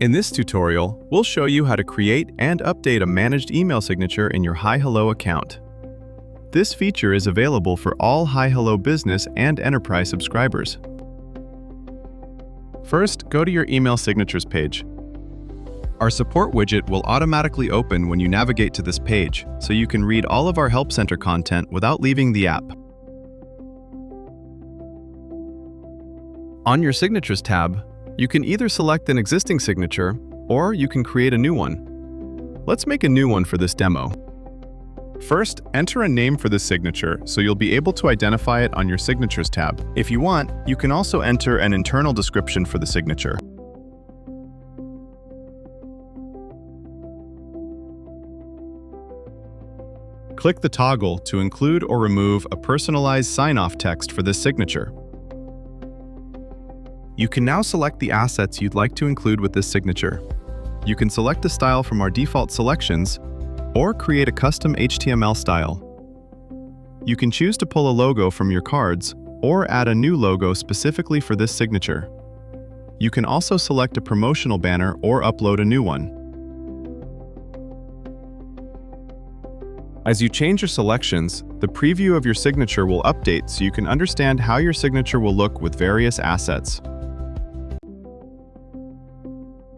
In this tutorial, we'll show you how to create and update a managed email signature in your HiHello account. This feature is available for all HiHello Business and Enterprise subscribers. First, go to your email signatures page. Our support widget will automatically open when you navigate to this page, so you can read all of our Help Center content without leaving the app. On your Signatures tab, you can either select an existing signature, or you can create a new one. Let's make a new one for this demo. First, enter a name for this signature so you'll be able to identify it on your Signatures tab. If you want, you can also enter an internal description for the signature. Click the toggle to include or remove a personalized sign-off text for this signature. You can now select the assets you'd like to include with this signature. You can select a style from our default selections, or create a custom HTML style. You can choose to pull a logo from your cards, or add a new logo specifically for this signature. You can also select a promotional banner or upload a new one. As you change your selections, the preview of your signature will update so you can understand how your signature will look with various assets.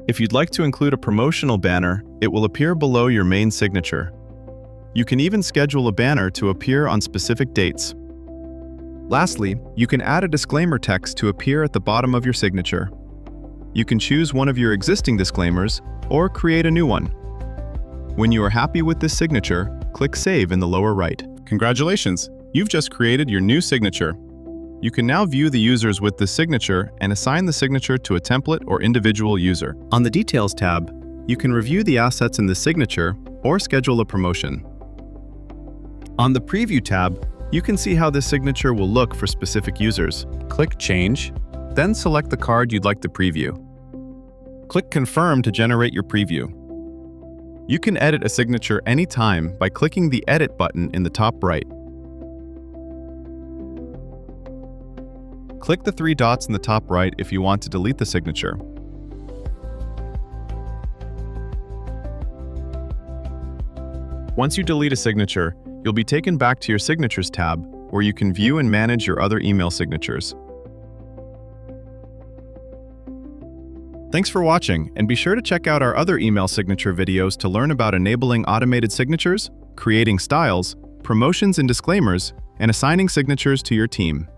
If you'd like to include a promotional banner, it will appear below your main signature. You can even schedule a banner to appear on specific dates. Lastly, you can add a disclaimer text to appear at the bottom of your signature. You can choose one of your existing disclaimers or create a new one. When you are happy with this signature, click Save in the lower right. Congratulations! You've just created your new signature. You can now view the users with this signature and assign the signature to a template or individual user. On the Details tab, you can review the assets in the signature or schedule a promotion. On the Preview tab, you can see how this signature will look for specific users. Click Change, then select the card you'd like to preview. Click Confirm to generate your preview. You can edit a signature anytime by clicking the Edit button in the top right. Click the three dots in the top right if you want to delete the signature. Once you delete a signature, you'll be taken back to your Signatures tab, where you can view and manage your other email signatures. Thanks for watching, and be sure to check out our other email signature videos to learn about enabling automated signatures, creating styles, promotions and disclaimers, and assigning signatures to your team.